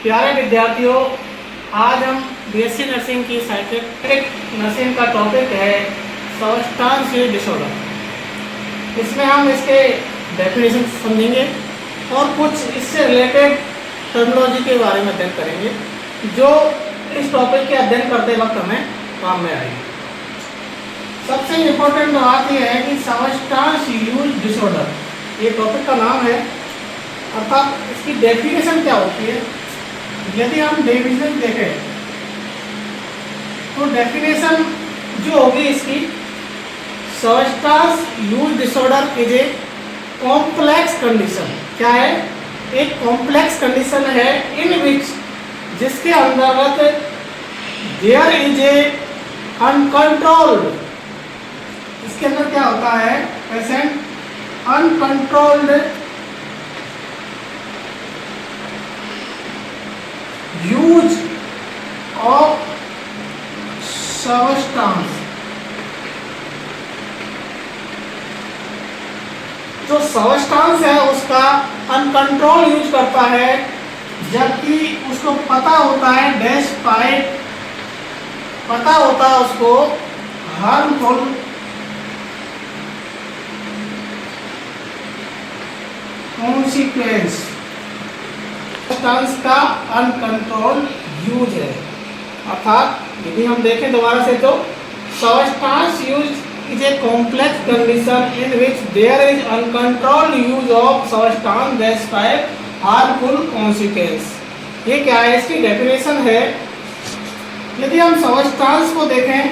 प्यारे विद्यार्थियों, आज हम बीएससी नर्सिंग की साइकेट्रिक नर्सिंग का टॉपिक है सब्सटेंस यूज डिसऑर्डर। इसमें हम इसके डेफिनेशन समझेंगे और कुछ इससे रिलेटेड टर्मिनोलॉजी के बारे में अध्ययन करेंगे जो इस टॉपिक के अध्ययन करते वक्त हमें काम में आएगी। सबसे इम्पोर्टेंट बात यह है कि सब्सटेंस यूज डिसऑर्डर ये टॉपिक का नाम है, अर्थात इसकी डेफिनेशन क्या होती है। यदि हम डेफिनेशन देखें तो डेफिनेशन जो होगी इसकी, substance use disorder is a complex condition. क्या है? एक कॉम्प्लेक्स कंडीशन है इन विच, जिसके अंतर्गत देयर इज ए अनकंट्रोल्ड, इसके अंदर क्या होता है patient uncontrolled use of substance. जो सब्सटेंस है उसका अनकंट्रोल यूज करता है, जबकि उसको पता होता है डेस्पाइट, पता होता है उसको हार्मफुल कॉन्सिक्वेंस। सब्सटेंस का अनकंट्रोल यूज है, अर्थात यदि हम देखें दोबारा से तो substance use is a complex condition in which there is uncontrolled use of substance despite harmful consequence। ये क्या है? इसकी डेफिनेशन है। यदि हम सब्सटेंस को देखें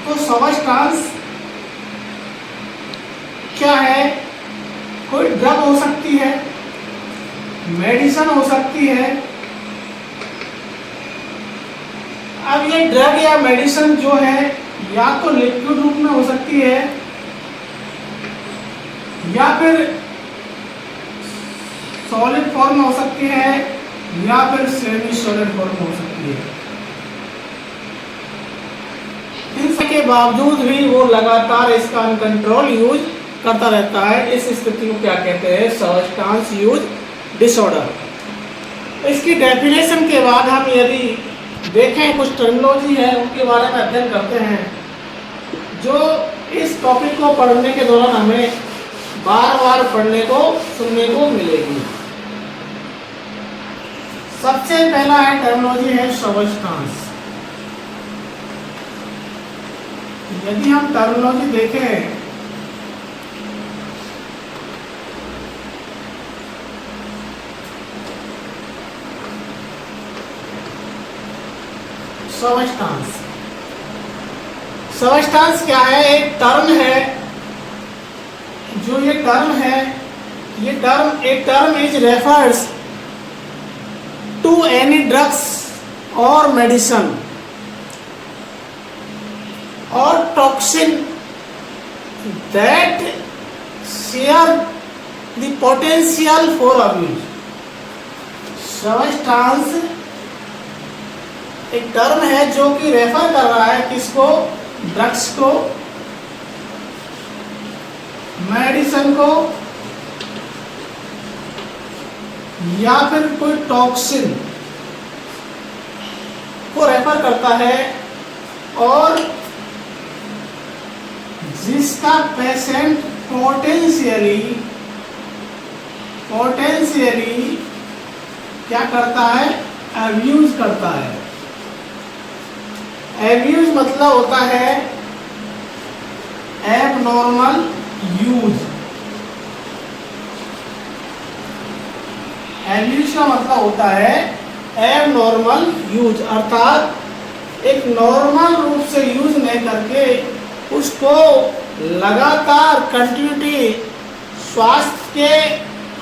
तो सब्सटेंस क्या है? कोई ड्रग हो सकती है, मेडिसिन हो सकती है। अब ये ड्रग या मेडिसिन जो है या तो लिक्विड रूप में हो सकती है या फिर सॉलिड फॉर्म में हो सकती है या फिर सेमी सॉलिड फॉर्म में हो सकती है। इसके बावजूद भी वो लगातार इसका अनकंट्रोल यूज करता रहता है। इस स्थिति को क्या कहते हैं? Substance use disorder. इसकी डेफिनेशन के बाद हम यदि देखें कुछ टर्मिनोलॉजी है उनके बारे में अध्ययन करते हैं जो इस टॉपिक को पढ़ने के दौरान हमें बार बार पढ़ने को सुनने को मिलेगी। सबसे पहला है टर्मिनोलॉजी है सब्सटेंस। यदि हम टर्मिनोलॉजी देखें सब्सटेंस क्या है? एक टर्म है, जो ये टर्म है, ये टर्म एक term is refers to any drugs और मेडिसिन और toxin that share the potential for abuse. Substance एक टर्म है जो कि रेफर कर रहा है किसको? ड्रग्स को, मेडिसिन को या फिर कोई टॉक्सिन को रेफर करता है और जिसका पेशेंट पोटेंशियली क्या करता है? अब्यूज करता है। एब्यूज मतलब होता है एबनॉर्मल यूज। एब्यूज का मतलब होता है एबनॉर्मल यूज, अर्थात एक नॉर्मल रूप से यूज नहीं करके उसको लगातार कंटिन्यूटी, स्वास्थ्य के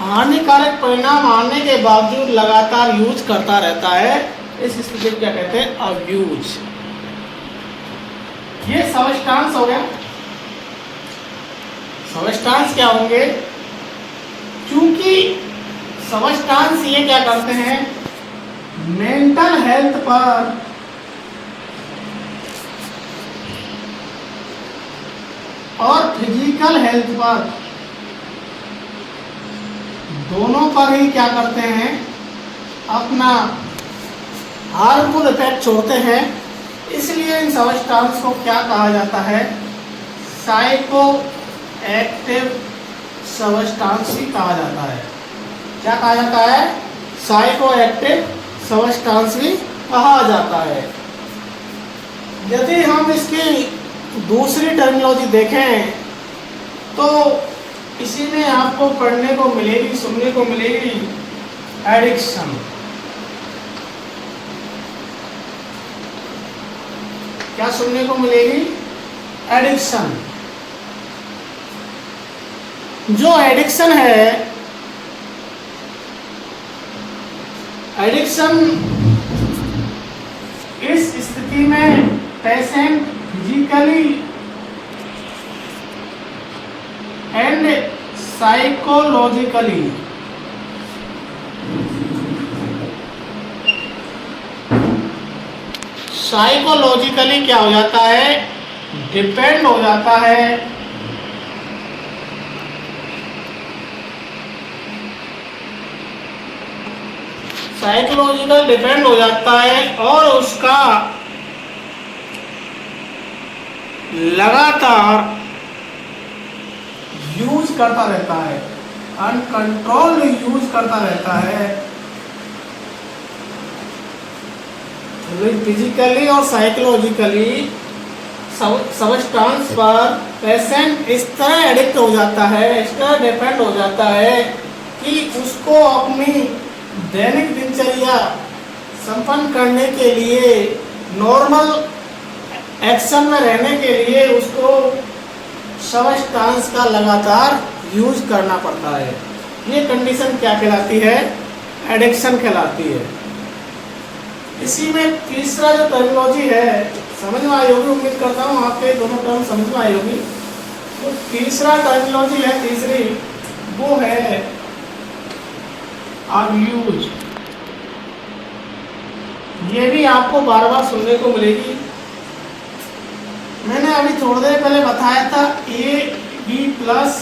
हानिकारक परिणाम आने के बावजूद लगातार यूज करता रहता है। इस स्थिति को क्या कहते हैं? अब्यूज। ये सब्सटेंस हो गया। सब्सटेंस क्या होंगे? क्योंकि सब्सटेंस ये क्या करते हैं? मेंटल हेल्थ पर और फिजिकल हेल्थ पर दोनों पर ही क्या करते हैं? अपना हार्मफुल इफेक्ट छोड़ते हैं, इसलिए इन सब्सटेंस को क्या कहा जाता है, साइको एक्टिव सब्सटेंस भी कहा जाता है। क्या कहा जाता है, साइको एक्टिव सब्सटेंस भी कहा जाता है। यदि हम इसकी दूसरी टर्मिनोलॉजी देखें तो इसी में आपको पढ़ने को मिलेगी, सुनने को मिलेगी एडिक्शन। क्या सुनने को मिलेगी, एडिक्शन। जो एडिक्शन है, एडिक्शन इस स्थिति में पेशेंट फिजिकली एंड साइकोलॉजिकली क्या हो जाता है, डिपेंड हो जाता है साइकोलॉजिकल डिपेंड हो जाता है और उसका लगातार यूज करता रहता है, अनकंट्रोल्ड यूज करता रहता है। फिजिकली और साइकोलॉजिकली सब्सटेंस पर पेशेंट इस तरह एडिक्ट हो जाता है, इस तरह डिपेंड हो जाता है कि उसको अपनी दैनिक दिनचर्या संपन्न करने के लिए, नॉर्मल एक्शन में रहने के लिए उसको सब्सटेंस का लगातार यूज करना पड़ता है। ये कंडीशन क्या कहलाती है, एडिक्शन कहलाती है। इसी में तीसरा जो टर्मिनोलॉजी है, समझ में आई होगी, उम्मीद करता हूँ आपके दोनों टर्म समझ में आई होगी। तो तीसरा टर्मिनोलॉजी है, तीसरी, वो है अब्यूज। ये भी आपको बार बार सुनने को मिलेगी। मैंने अभी थोड़ी देर पहले बताया था ए बी प्लस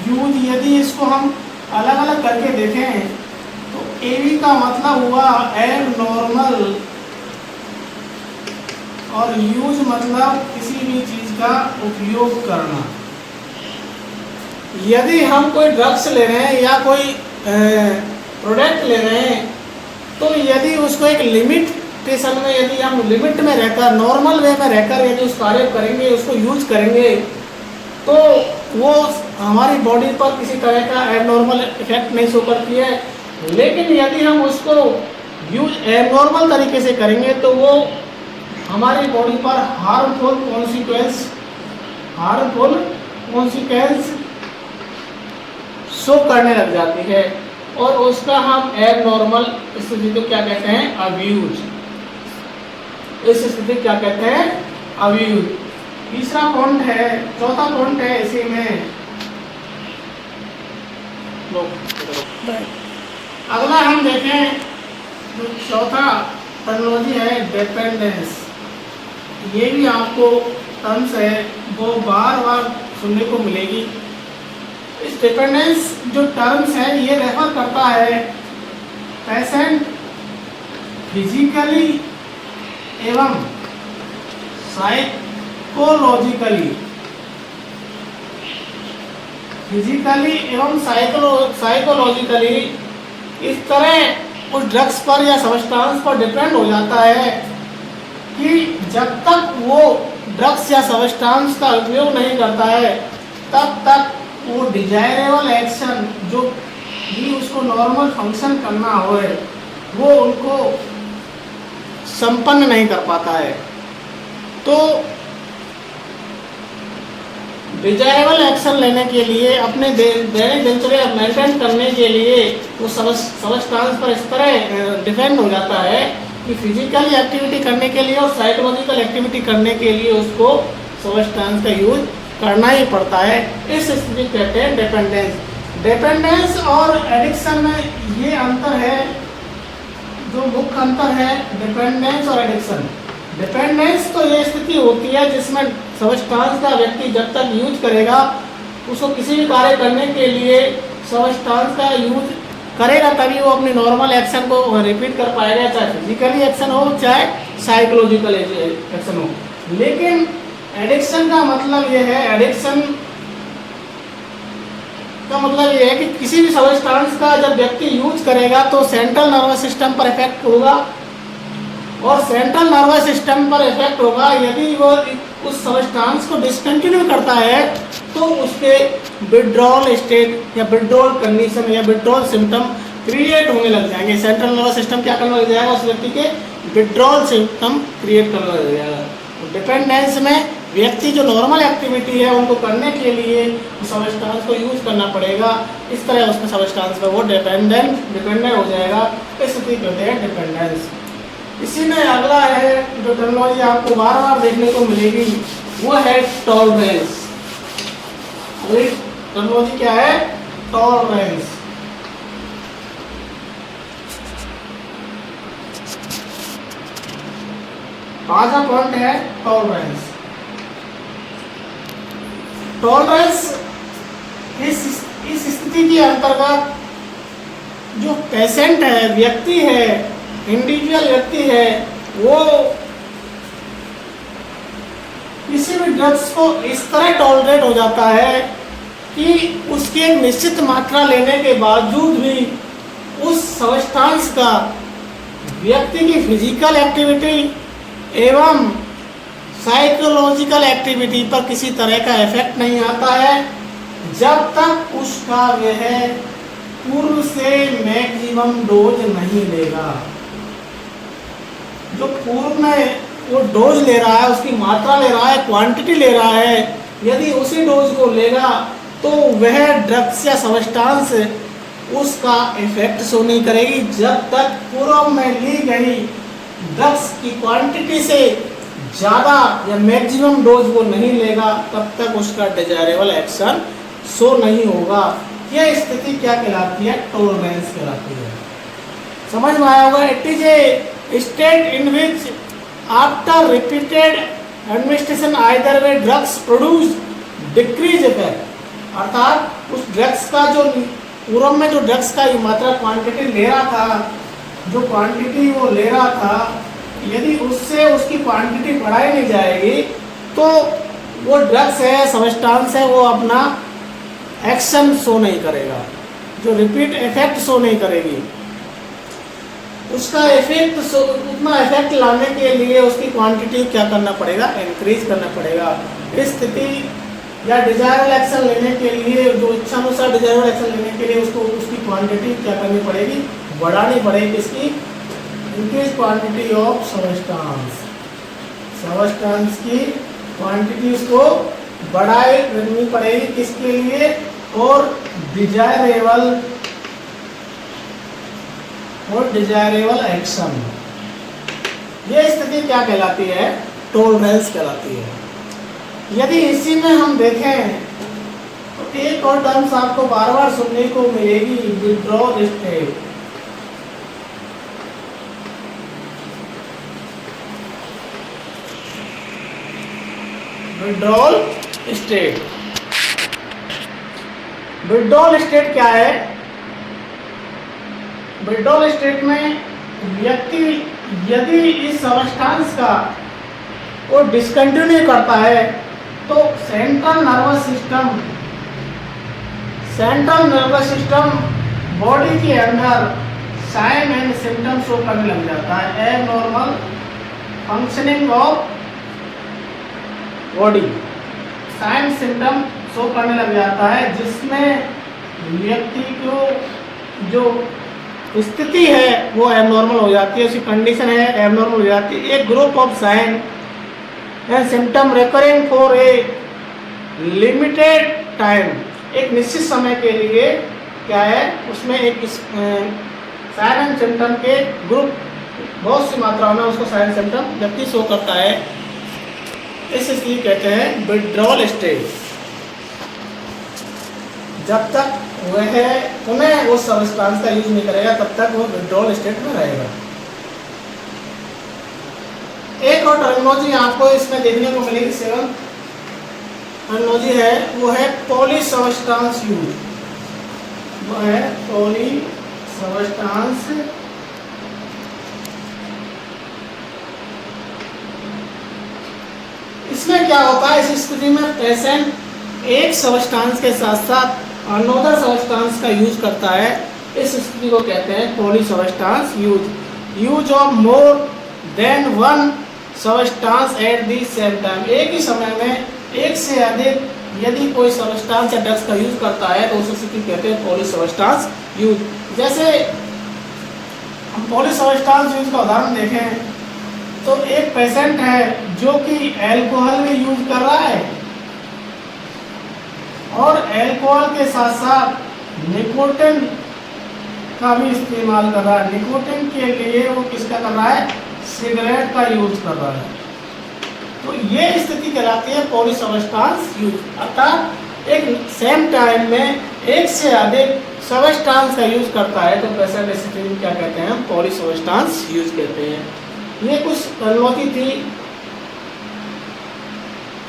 यूज। यदि इसको हम अलग अलग करके देखें तो ए बी का मतलब हुआ एब नॉर्मल और यूज मतलब किसी भी चीज का उपयोग करना। यदि हम कोई ड्रग्स ले रहे हैं या कोई प्रोडक्ट ले रहे हैं तो यदि उसको एक लिमिटेशन में, यदि हम लिमिट में रहकर, नॉर्मल वे में रहकर यदि उस कार्य करेंगे, उसको यूज करेंगे तो वो हमारी बॉडी पर किसी तरह का एबनॉर्मल इफेक्ट नहीं शो करती है। लेकिन यदि हम उसको यूज एबनॉर्मल तरीके से करेंगे तो वो हमारी बॉडी पर हार्मफुल कॉन्सिक्वेंस शो करने लग जाती है और उसका हम एबनॉर्मल स्थिति को क्या कहते हैं, अब्यूज। इस स्थिति क्या कहते हैं, अब्यूज। तीसरा पॉइंट है, चौथा पॉइंट है इसी में। अगला हम देखें जो चौथा टर्मिनोलॉजी है, डिपेंडेंस। ये भी आपको टर्म्स है वो बार बार सुनने को मिलेगी। इस डिपेंडेंस जो टर्म्स है ये रेफर करता है पेशेंट फिजिकली एवं साइकोलॉजिकली इस तरह उस ड्रग्स पर या सब्सटेंस पर डिपेंड हो जाता है कि जब तक वो ड्रग्स या सब्सटेंस का उपयोग नहीं करता है तब तक वो डिजायरेबल एक्शन जो भी उसको नॉर्मल फंक्शन करना हो वो उनको संपन्न नहीं कर पाता है। तो डिजायरेबल एक्शन लेने के लिए, अपने दैनिक दिनचर्या मेंटेन करने के लिए वो सब्सटेंस पर इस तरह डिपेंड हो जाता है कि फिजिकल एक्टिविटी करने के लिए और साइकोलॉजिकल एक्टिविटी करने के लिए उसको सब्सटेंस का यूज करना ही पड़ता है। इस स्थिति कहते हैं डिपेंडेंस। डिपेंडेंस और एडिक्शन में ये अंतर है, जो मुख्य अंतर है डिपेंडेंस और एडिक्शन। डिपेंडेंस तो ये स्थिति होती है जिसमें सब्सटेंस का व्यक्ति जब तक यूज करेगा, उसको किसी भी कार्य करने के लिए सब्सटेंस का यूज करेगा तभी वो अपनी नॉर्मल एक्शन को रिपीट कर पाएगा, चाहे फिजिकली एक्शन हो चाहे साइकोलॉजिकल एक्शन हो। लेकिन एडिक्शन का मतलब ये है, एडिक्शन का मतलब ये है कि किसी भी सब्सटेंस का जब व्यक्ति यूज करेगा तो सेंट्रल नर्वस सिस्टम पर इफेक्ट होगा, और सेंट्रल नर्वस सिस्टम पर इफेक्ट होगा यदि वो उस सब्सटेंस को डिसकंटिन्यू करता है तो उसके विड्रॉल स्टेट या विड्रॉल कंडीशन या विड्रॉल सिम्टम क्रिएट होने लग जाएंगे। सेंट्रल नर्वस सिस्टम क्या करने लग जाएगा, उस व्यक्ति के विड्रॉल सिम्टम क्रिएट करने लग जाएगा। डिपेंडेंस में व्यक्ति जो नॉर्मल एक्टिविटी है उनको करने के लिए सब्सटेंस को यूज करना पड़ेगा, इस तरह उसमें सब्सटेंस पर वो डिपेंडेंट हो जाएगा। इस स्थिति कहते हैं डिपेंडेंस। इसी में अगला है जो टर्मिनोलॉजी आपको बार बार देखने को मिलेगी वो है टॉलरेंस। अगली टर्मिनोलॉजी क्या है, टॉलरेंस। पांचवा पॉइंट है टॉलरेंस। टॉलरेंस इस स्थिति के अंतर्गत जो पेशेंट है, व्यक्ति है, इंडिविजुअल व्यक्ति है, वो किसी भी ड्रग्स को इस तरह टॉलरेट हो जाता है कि उसकी एक निश्चित मात्रा लेने के बावजूद भी उस सब्सटेंस का व्यक्ति की फिजिकल एक्टिविटी एवं साइकोलॉजिकल एक्टिविटी पर किसी तरह का इफेक्ट नहीं आता है, जब तक उसका वह पूर्व से मैक्सिमम डोज नहीं लेगा। जो पूर्व में वो डोज ले रहा है, उसकी मात्रा ले रहा है, क्वांटिटी ले रहा है, यदि उसी डोज को लेगा तो वह ड्रग्स या सब्सटेंस उसका इफेक्ट शो नहीं करेगी। जब तक पूर्व में ली गई ड्रग्स की क्वांटिटी से ज़्यादा या मैक्सिमम डोज वो नहीं लेगा तब तक उसका डिजायरेबल एक्शन शो नहीं होगा। यह स्थिति क्या कहलाती है, टॉलरेंस कहलाती है। समझ में आया होगा। It is a state in which after repeated administration either way drugs produce decrease effect, अर्थात उस ड्रग्स का जो पूर्व में जो ड्रग्स का मात्रा क्वांटिटी ले रहा था, जो क्वांटिटी वो ले रहा था, यदि उससे उसकी क्वांटिटी बढ़ाई नहीं जाएगी तो वो ड्रग्स है, सब्सटेंस है, वो अपना एक्शन शो नहीं करेगा, जो रिपीट इफेक्ट शो नहीं करेगी। उसका इफेक्ट उतना इफेक्ट लाने के लिए उसकी क्वांटिटी क्या करना पड़ेगा, इंक्रीज करना पड़ेगा। इस स्थिति या डिजायरेबल एक्शन लेने के लिए, जो इच्छानुसार डिजायरेबल एक्शन लेने के लिए उसको उसकी क्वांटिटी क्या करनी पड़ेगी, बढ़ानी पड़ेगी। इसकी इंक्रीज क्वांटिटी ऑफ सब्सटेंस की क्वांटिटी उसको बढ़ाए रखनी पड़ेगी। किसके लिए, और डिजायरेबल एक्शन। ये स्थिति क्या कहलाती है, टॉलरेंस कहलाती है। यदि इसी में हम देखें तो एक और टर्म्स आपको बार बार सुनने को मिलेगी, withdrawal state. Withdrawal state, withdrawal state क्या है? विड्रॉल स्टेट में व्यक्ति यदि इस सब्सटेंस का वो डिसकंटिन्यू करता है तो सेंट्रल नर्वस सिस्टम बॉडी के अंदर साइन एंड सिम्टम शो करने लग जाता है। Abnormal functioning of body, sign symptom show करने लग जाता है, जिसमें व्यक्ति को जो स्थिति है वो एबनॉर्मल हो जाती है, उसकी कंडीशन है एबनॉर्मल हो जाती है। एक group of sine and symptom recurring for a limited time, एक निश्चित समय के लिए क्या है, उसमें एक साइन एंड सिम्टम के ग्रुप बहुत सी मात्रा में उसको साइन सिम्टम व्यक्ति शो करता है। इस स्थिति कहते हैं विड्रॉल स्टेज। जब तक वह उन्हें उस सब्सटेंस का यूज नहीं करेगा तब तक वो विड्रॉल स्टेट में रहेगा। एक और टर्मिनोलॉजी आपको इसमें देखने को मिलेगी, सेवन टर्मिनोलॉजी है, वो है पॉली सब्सटेंस यूज। वो है पॉली सबस्टांस इसमें क्या होता है, इस स्थिति में पेशेंट एक सबस्टांस के साथ साथ अनदर सबस्टांस का यूज करता है। इस स्थिति को कहते हैं poly substance use of more than one substance at the same time. एक ही समय में एक से अधिक यदि कोई सबस्टांस या ड्रग्स का यूज करता है तो उस स्थिति कहते हैं पॉली सबस्टांस यूज। जैसे हम पॉली सबस्टांस यूज का उदाहरण देखें तो एक पेशेंट है जो कि अल्कोहल भी यूज कर रहा है और अल्कोहल के साथ साथ निकोटिन का भी इस्तेमाल कर रहा है। निकोटिन के लिए वो किसका कर रहा है, सिगरेट का यूज कर रहा है। तो ये स्थिति कहलाती है पॉली सबस्टांस यूज, अर्थात एक सेम टाइम में एक से अधिक सबस्टांस का यूज करता है तो पेशेंट स्थिति में क्या कहते हैं, पॉली सबस्टांस यूज कहते हैं। ये कुछ टर्मिनोलॉजी थी।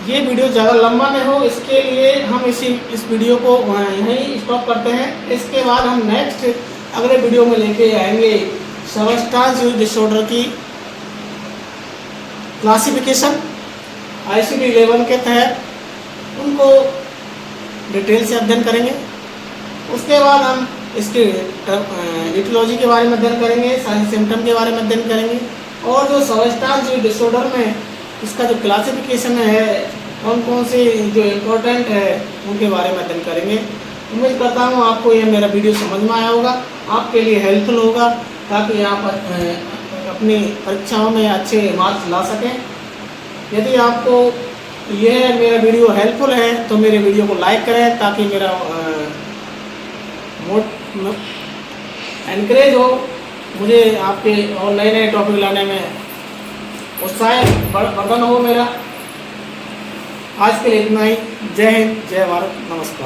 ये वीडियो ज़्यादा लंबा नहीं हो इसके लिए हम इस वीडियो को यहीं स्टॉप करते हैं। इसके बाद हम नेक्स्ट अगले वीडियो में लेके आएंगे सबस्टांस यूज डिसऑर्डर की क्लासिफिकेशन ICD-11 के तहत उनको डिटेल से अध्ययन करेंगे। उसके बाद हम इसके इटियोलॉजी के बारे में अध्ययन करेंगे, साइंस सिम्टम के बारे में अध्ययन करेंगे और जो सबस्टांस यूज डिसऑर्डर में इसका जो क्लासिफिकेशन है कौन कौन से जो इम्पोर्टेंट है उनके बारे में अध्ययन करेंगे। उम्मीद करता हूँ आपको यह मेरा वीडियो समझ में आया होगा, आपके लिए हेल्पफुल होगा ताकि आप अपनी परीक्षाओं में अच्छे मार्क्स ला सकें। यदि आपको यह मेरा वीडियो हेल्पफुल है तो मेरे वीडियो को लाइक करें ताकि मेरा एनकरेज हो, मुझे आपके और नए नए टॉपिक लाने में उत्साह वर्धन हो मेरा। आज के लिए इतना ही। जय हिंद, जय भारत, नमस्कार।